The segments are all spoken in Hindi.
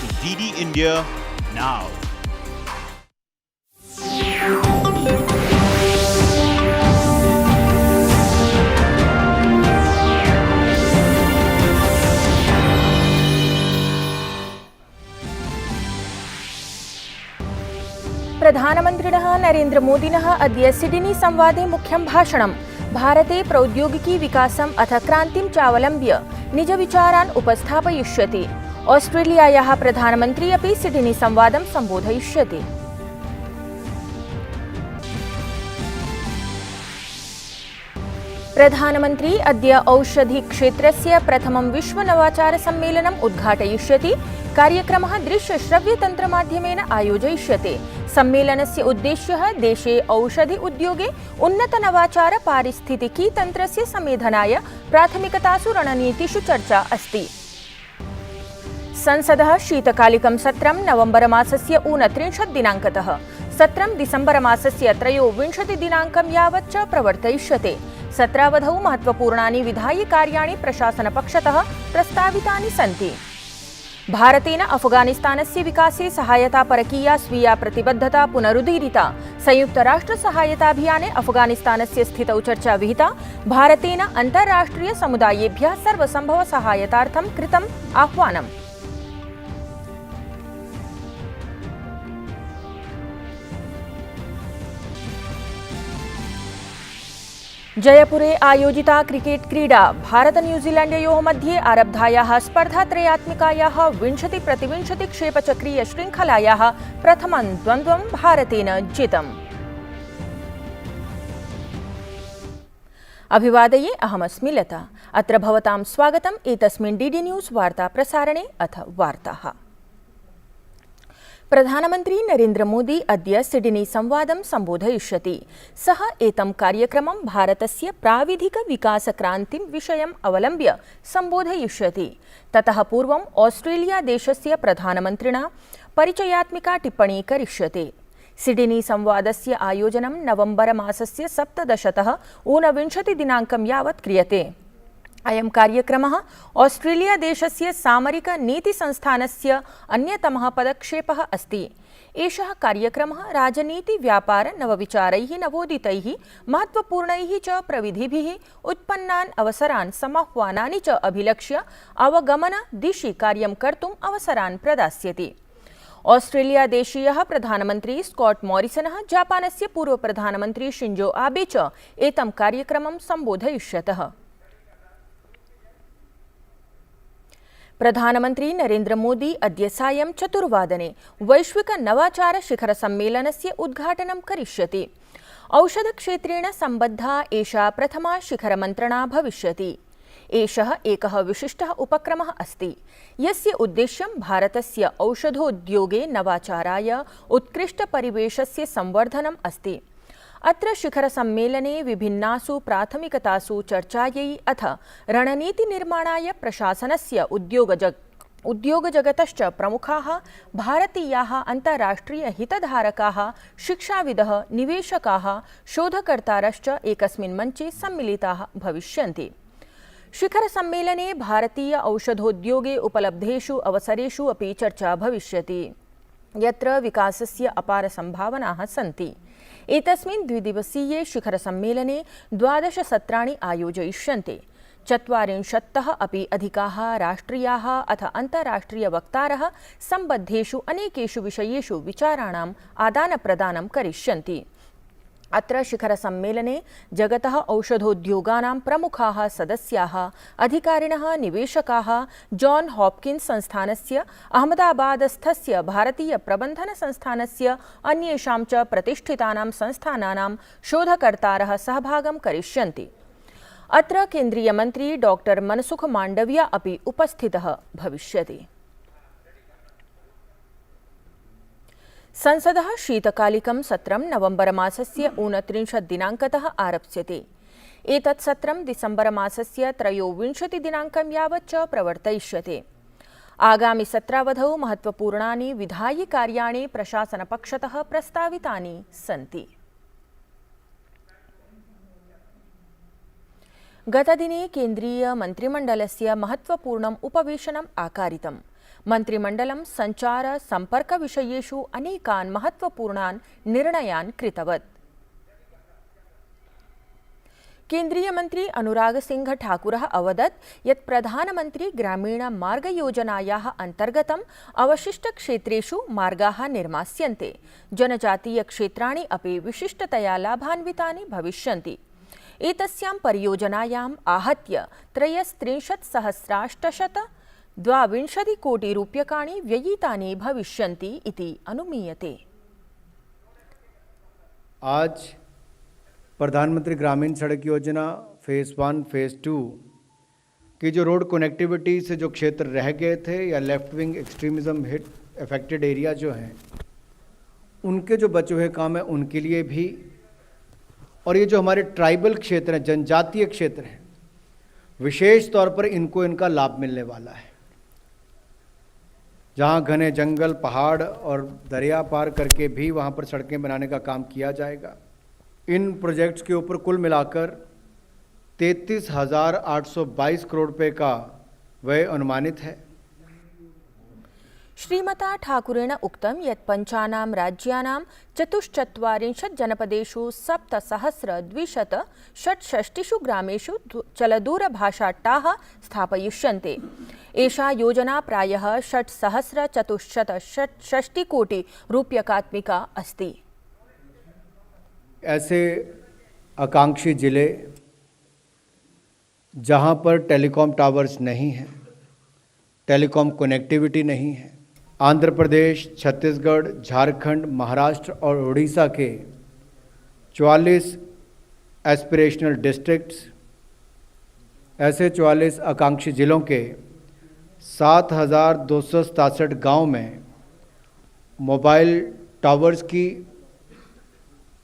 to DD India now. प्रधानमन्त्रिणः नरेन्द्रमोदिनः अद्य सिडनी संवादे मुख्यं भाषणं भारते प्रौद्योगिकी विकासम् अथ क्रान्तिं चावलम्ब्य निजविचारान् उपस्थापयिष्यति। ऑस्ट्रेलियायाः प्रधानमन्त्री अपि सिडनी संवादं सम्बोधयिष्यति। प्रधानमन्त्री अद्य औषधिक्षेत्रस्य प्रथमं विश्वनवाचारसम्मेलनम् उद्घाटयिष्यति। कार्यक्रमः दृश्यश्रव्यतन्त्रमाध्यमेन आयोजयिष्यते। सम्मेलनस्य उद्देश्यः देशे औषधि उद्योगे उन्नतनवाचार पारिस्थितिकी तन्त्रस्य समेधनाय प्राथमिकतासु रणनीतिषु चर्चा अस्ति। संसदः शीतकालिकं सत्रं नवम्बर मासस्य 29 दिनाङ्कतः सत्रं डिसेम्बर मासस्य 23 दिनाङ्कं यावत् च प्रवर्तयिष्यते। सत्रावधौ महत्वपूर्णानि विधायिकार्याणि प्रशासनपक्षतः प्रस्तावितानि सन्ति। भारतेन अफगानिस्तानस्य विकासे सहायतापरकीया स्वीया प्रतिबद्धता पुनरुदीरिता। संयुक्तराष्ट्र सहायताभियाने अफगानिस्तानस्य स्थितौ चर्चा विहिता। भारतेन अन्ताराष्ट्रिय समुदायेभ्यः सर्वसम्भव सहायतार्थं कृतम् आह्वानम्। जयपुरे आयोजिता क्रिकेट क्रीडा भारत न्यूजीलैंडयोः मध्ये आरब्धायाः स्पर्धात्रयात्मिकायाः 20-20 क्षेपचक्रीय शृङ्खलायाः प्रथमं द्वन्द्वं भारतेन जितम्। अभिवादये, अहमस्मि लता। अत्र भवतां स्वागतम् एतस्मिन् डीडी न्यूज़ वार्ता प्रसारणे। अथ वार्ताः। प्रधानमन्त्री नरेन्द्र मोदी अद्य सिडनी संवादं सम्बोधयिष्यति। सः एतं कार्यक्रमं भारतस्य प्राविधिक विकासक्रान्तिं विषयम् अवलम्ब्य सम्बोधयिष्यति। ततः पूर्वम् ऑस्ट्रेलिया देशस्य प्रधानमन्त्रिणा परिचयात्मिका टिप्पणी करिष्यते। सिडनी संवादस्य आयोजनं नवम्बर मासस्य 17 ऊनविंशति दिनाङ्कं यावत् क्रियते। अयं कार्यक्रमः ऑस्ट्रेलिया देशस्य सामरिक नीतिसंस्थानस्य अन्यतमः पदक्षेपः अस्ति। एषः कार्यक्रमः राजनीति व्यापार नवविचारैः नवोदितैः महत्वपूर्णैः च प्रविधिभिः उत्पन्नान् अवसरान् समाह्वानानि च अभिलक्ष्य अवगमन दिशि कार्यं कर्तुम् अवसरान् प्रदास्यति। ऑस्ट्रेलिया देशीयः प्रधानमन्त्री स्कॉट मॉरिसनः जापानस्य पूर्वप्रधानमन्त्री शिंजो आबे च एतं कार्यक्रमं सम्बोधयिष्यतः। प्रधानमन्त्री नरेन्द्र मोदी अद्य सायं 4 वादने वैश्विक नवाचार शिखर सम्मेलनस्य उद्घाटनं करिष्यति। औषधक्षेत्रेण सम्बद्धा एषा प्रथमा शिखरमन्त्रणा भविष्यति। एषः एकः विशिष्टः उपक्रमः अस्ति, यस्य उद्देश्यं भारतस्य औषधोद्योगे नवाचाराय उत्कृष्टपरिवेशस्य संवर्धनम् अस्ति। अत्र शिखरसम्मेलने विभिन्नासु प्राथमिकतासु चर्चायै अथ रणनीतिनिर्माणाय प्रशासनस्य उद्योगजगतश्च प्रमुखाः भारतीयाः अन्ताराष्ट्रियहितधारकाः शिक्षाविदः निवेशकाः शोधकर्तारश्च एकस्मिन् मञ्चे सम्मिलिताः भविष्यन्ति। शिखरसम्मेलने भारतीय औषधोद्योगे उपलब्धेषु अवसरेषु अपि चर्चा भविष्यति, यत्र विकासस्य अपार सम्भावनाः सन्ति। एतस्मिन् द्विदिवसीये शिखरसम्मेलने 12 सत्राणि आयोजयिष्यन्ते। 40तः अपि अधिकाः राष्ट्रियाः अथ अन्ताराष्ट्रियवक्तारः सम्बद्धेषु अनेकेषु विषयेषु विचाराणाम् आदानप्रदानं करिष्यन्ति। अत्र शिखरसम्मेलने जगतः औषधोद्योगानां प्रमुखाः सदस्याः, अधिकारिणः, निवेशकाः, जॉन हॉपकिन्स् संस्थानस्य, अहमदाबादस्थस्य भारतीय प्रबन्धनसंस्थानस्य अन्येषां च प्रतिष्ठितानां संस्थानानां शोधकर्तारः सहभागं करिष्यन्ति। अत्र केन्द्रीयमन्त्री डॉक्टर मनसुख माण्डविया अपि उपस्थितः भविष्यति। संसदः शीतकालिकं सत्रं नवम्बर मासस्य 29 दिनाङ्कतः आरप्स्यते। एतत् सत्रं डिसेम्बर मासस्य 23 दिनाङ्कं यावत् च प्रवर्तयिष्यते। आगामि सत्रावधौ महत्वपूर्णानि विधायिकार्याणि प्रशासनपक्षतः प्रस्तावितानि सन्ति। गतदिने केन्द्रीय मन्त्रिमण्डलस्य महत्वपूर्णम् उपवेशनम् आकारितम्। मन्त्रिमण्डलं सञ्चार सम्पर्कविषयेषु अनेकान् महत्त्वपूर्णान् निर्णयान् कृतवत्। केन्द्रीय मन्त्री अनुराग सिंह ठाकुरः अवदत् यत् प्रधानमन्त्री ग्रामीण मार्ग योजनायाः अन्तर्गतम् अवशिष्टक्षेत्रेषु मार्गाः निर्मास्यन्ते। जनजातीय क्षेत्राणि अपि विशिष्टतया लाभान्वितानि भविष्यन्ति। एतस्यां परियोजनायाम् आहत्य 63,822 कोटि रूप्यकाणि व्ययितानि भविष्यन्ति इति अनुमीयते। आज प्रधानमंत्री ग्रामीण सड़क योजना फेज़ 1, फेज़ 2 की जो रोड कनेक्टिविटी से जो क्षेत्र रह गए थे या left wing extremism hit affected area जो हैं, उनके जो बचे हुए काम हैं उनके लिए भी, और ये जो हमारे ट्राइबल क्षेत्र हैं, जनजातीय क्षेत्र हैं, विशेष तौर पर इनका लाभ मिलने वाला है। जहाँ घने जंगल, पहाड़ और दरिया पार करके भी वहाँ पर सड़कें बनाने का काम किया जाएगा। इन प्रोजेक्ट्स के ऊपर कुल मिलाकर 33,822 करोड़ रुपए का व्यय अनुमानित है। श्रीमता ठाकुरेण उक्तं यत् पञ्चानां राज्यानां 44 जनपदेषु 7,266 ग्रामेषु चलदूरभाषाट्टाः स्थापयिष्यन्ते। एषा योजना प्रायः 6,466 कोटि रूप्यकात्मिका अस्ति। ऐसे आकांक्षी जिले जहाँ पर टेलीकॉम टावर्स नहीं हैं, टेलीकॉम कनेक्टिविटी नहीं है, आंध्र प्रदेश, छत्तीसगढ़, झारखंड, महाराष्ट्र और उड़ीसा के 44 एस्पिरेशनल डिस्ट्रिक्ट्स, ऐसे 44 आकांक्षी जिलों के 7,267 गांव में मोबाइल टावर्स की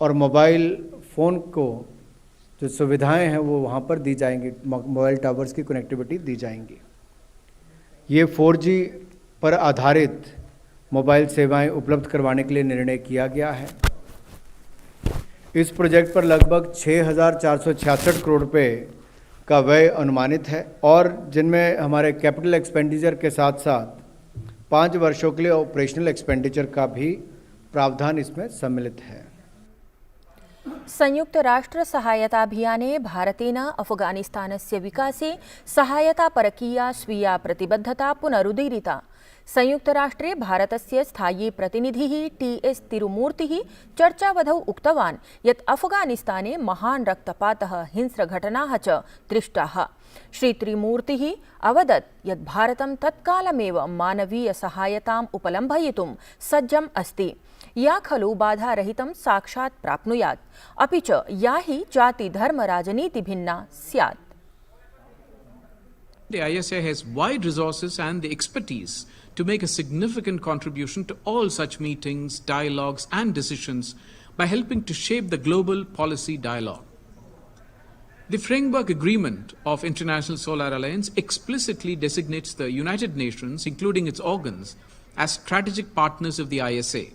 और मोबाइल फ़ोन को जो सुविधाएं हैं वो वहाँ पर दी जाएंगी, मोबाइल टावर्स की कनेक्टिविटी दी जाएंगी। ये 4G पर आधारित मोबाइल सेवाएं उपलब्ध करवाने के लिए निर्णय किया गया है। इस प्रोजेक्ट पर लगभग 6,466 करोड़ रुपए का व्यय अनुमानित है, और जिनमें हमारे कैपिटल एक्सपेंडिचर के साथ साथ 5 वर्षों के लिए ऑपरेशनल एक्सपेंडिचर का भी प्रावधान इसमें सम्मिलित है। संयुक्त राष्ट्र सहायताभियाने भारतेन अफगानिस्तानस्य विकासे सहायतापरकीया स्वीया प्रतिबद्धता पुनरुदीरिता। संयुक्त राष्ट्रे भारतस्य स्थायी प्रतिनिधिः TS तिरुमूर्तिः चर्चावधौ उक्तवान् यत् अफगानिस्ताने महान् रक्तपातः, हिंस्रघटनाः च दृष्टाः। श्री त्रिमूर्तिः अवदत् यत् भारतं तत्कालमेव मानवीय सहायताम् उपलम्भयितुं सज्जम् अस्ति, या खलु बाधारहितं साक्षात् प्राप्नुयात्, अपि च या हि जाति धर्म राजनीति भिन्ना स्यात्। The ISA has wide resources and the expertise to make a significant contribution to all such meetings, dialogues and decisions by helping to shape the global policy dialogue. The Framework Agreement of International Solar Alliance explicitly designates the United Nations, including its organs, as strategic partners of the ISA.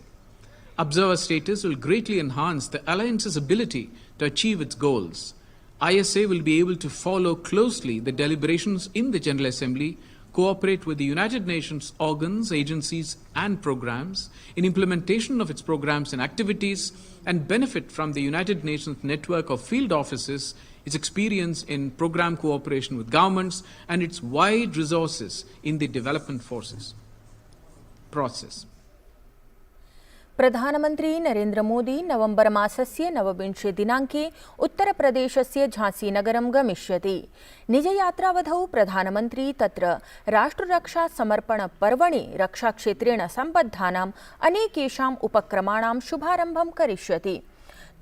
Observer status will greatly enhance the alliance's ability to achieve its goals. ISA will be able to follow closely the deliberations in the General Assembly, cooperate with the United Nations organs, agencies and programs in implementation of its programs and activities, and benefit from the United Nations network of field offices, its experience in program cooperation with governments, and its wide resources in the development process. प्रधानमन्त्री नरेन्द्र मोदी नवम्बर मासस्य 29 दिनाङ्के उत्तरप्रदेशस्य झांसीनगरं गमिष्यति। निजयात्रावधौ प्रधानमन्त्री तत्र राष्ट्ररक्षा समर्पण पर्वणि रक्षाक्षेत्रेण सम्बद्धानाम् अनेकेषाम् उपक्रमाणां शुभारम्भं करिष्यति।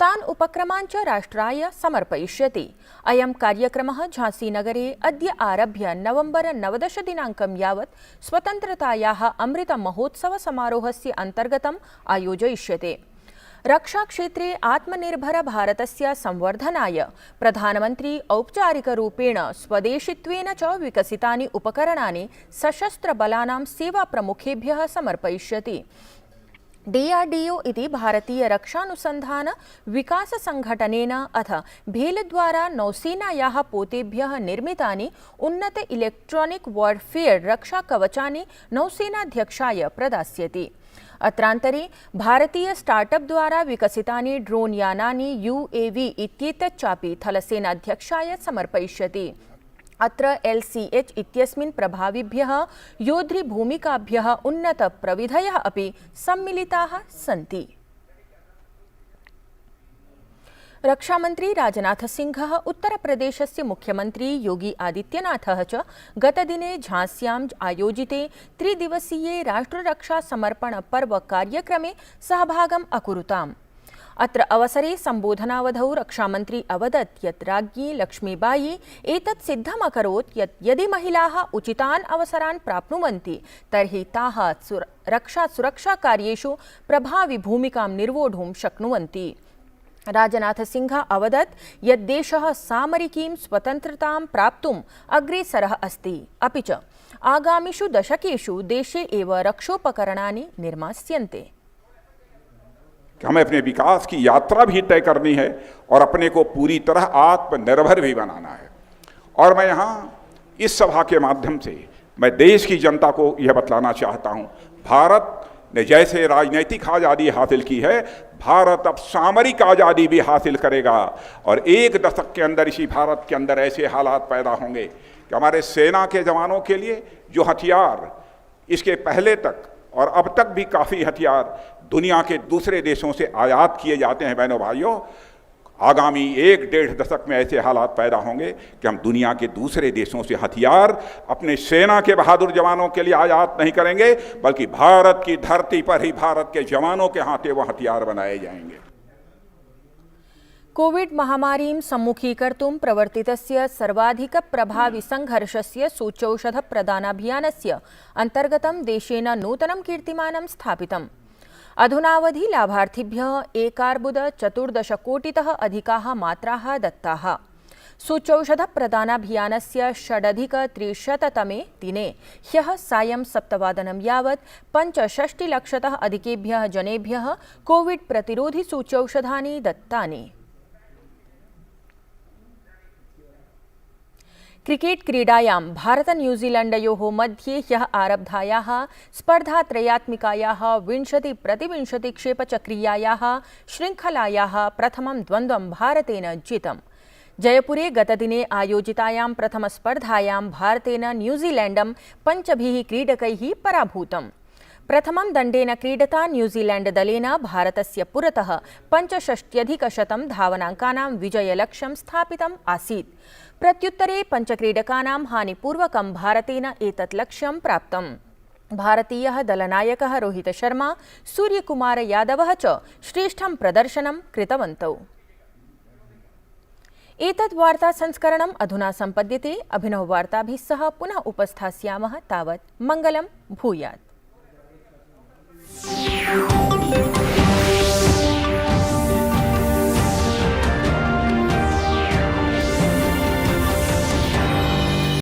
तान् उपक्रमान् च राष्ट्राय समर्पयिष्यति। अयं कार्यक्रमः झांसीनगरे अद्य आरभ्य नवम्बर 19 दिनाङ्कं यावत् स्वतन्त्रतायाः अमृत महोत्सव समारोहस्य अन्तर्गतम् आयोजयिष्यते। रक्षाक्षेत्रे आत्मनिर्भर भारतस्य संवर्धनाय प्रधानमन्त्री औपचारिकरूपेण स्वदेशित्वेन च विकसितानि उपकरणानि सशस्त्रबलानां सेवाप्रमुखेभ्यः समर्पयिष्यति। DRDO इति भारतीय रक्षानुसंधान विकास संघटनेन अथ भेलद्वारा नौसेनायाः पोतेभ्यः निर्मितानि उन्नत इलेक्ट्रॉनिक वार्फेयर रक्षा कवचानि नौसेनाध्यक्षाय प्रदास्यति। अत्रान्तरे भारतीय स्टार्टअप द्वारा विकसितानि ड्रोन यानानि UAV इत्येतच्चापि थलसेनाध्यक्षाय समर्पयिष्यति। अत्र LCH इत्यस्मिन् प्रभाविभ्यः योद्धृभूमिकाभ्यः उन्नतप्रविधयः अपि सम्मिलिताः सन्ति। रक्षामन्त्री राजनाथसिंहः उत्तरप्रदेशस्य मुख्यमन्त्री योगी आदित्यनाथः च गतदिने झांस्याम् आयोजिते त्रिदिवसीये राष्ट्ररक्षा समर्पण पर्व कार्यक्रमे सहभागम् अकुरुताम्। अत्र अवसरे सम्बोधनावधौ रक्षामन्त्री अवदत् यत् राज्ञी लक्ष्मीबाई एतत् सिद्धम् अकरोत् यत् यदि महिलाः उचितान् अवसरान् प्राप्नुवन्ति तर्हि ताः रक्षासुरक्षाकार्येषु प्रभावी भूमिकां निर्वोढुं शक्नुवन्ति। राजनाथसिंहः अवदत् यत् देशः सामरिकीं स्वतन्त्रतां प्राप्तुम् अग्रेसरः अस्ति, अपि च आगामिषु दशकेषु देशे एव रक्षोपकरणानि निर्मास्यन्ते। हमें अपने विकास की यात्रा भी तय करनी है और अपने को पूरी तरह आत्मनिर्भर भी बनाना है। और मैं यहाँ इस सभा के माध्यम से मैं देश की जनता को यह बतलाना चाहता हूँ, भारत ने जैसे राजनीतिक आज़ादी हासिल की है, भारत अब सामरिक आज़ादी भी हासिल करेगा। और एक दशक के अंदर इसी भारत के अंदर ऐसे हालात पैदा होंगे कि हमारे सेना के जवानों के लिए जो हथियार इसके पहले तक और अब तक भी काफ़ी हथियार दुनिया के दूसरे देशों से आयात किए जाते हैं, बहनों भाइयों, आगामी 1-1.5 दशक में ऐसे हालात पैदा होंगे कि हम दुनिया के दूसरे देशों से हथियार अपने सेना के बहादुर जवानों के लिए आयात नहीं करेंगे, बल्कि भारत की धरती पर ही भारत के जवानों के हाथे वो हथियार बनाए जाएंगे। कोविड महामारीं सम्मुखीकर्तुं प्रवर्तितस्य सर्वाधिक प्रभावी संघर्षस्य सूच्यौषधप्रदानाभियानस्य अन्तर्गतं देशेन नूतनं कीर्तिमानं स्थापितम्। अधुनावधि लाभार्थिभ्यः 1,14 कोटितः अधिकाः मात्राः दत्ताः। सूच्यौषधप्रदानाभियानस्य 6,300तमे दिने ह्यः सायं 7 यावत् 65 लक्षतः अधिकेभ्यः जनेभ्यः कोविड प्रतिरोधि सूच्यौषधानि दत्तानि। क्रिकेट क्रीडायां भारत न्यूजीलैंडयोः मध्ये ह्यः आरब्धायाः स्पर्धात्रयात्मिकायाः 20-20 क्षेपचक्रीयायाः श्रृङ्खलायाः प्रथमं द्वन्द्वं भारतेन जितम्। जयपुरे गतदिने आयोजितायां प्रथमस्पर्धायां भारतेन न्यूजीलैंडं 5 क्रीडकैः पराभूतम्। प्रथमं दण्डेन क्रीडता न्यूजीलैंडदलेन भारतस्य पुरतः 65,100 धावनाङ्कानां विजयलक्ष्यं स्थापितम् आसीत्। प्रत्युत्तरे 5 क्रीडकानां हानिपूर्वकं भारतेन एतत् लक्ष्यं प्राप्तम्। भारतीयः दलनायकः रोहित शर्मा, सूर्यकुमार यादवः च श्रेष्ठं प्रदर्शनं कृतवन्तौ। एतत् वार्ता संस्करणम् अधुना सम्पद्यते। अभिनववार्ताभिः सह पुनः उपस्थास्यामः। तावत् मङ्गलं भूयात्।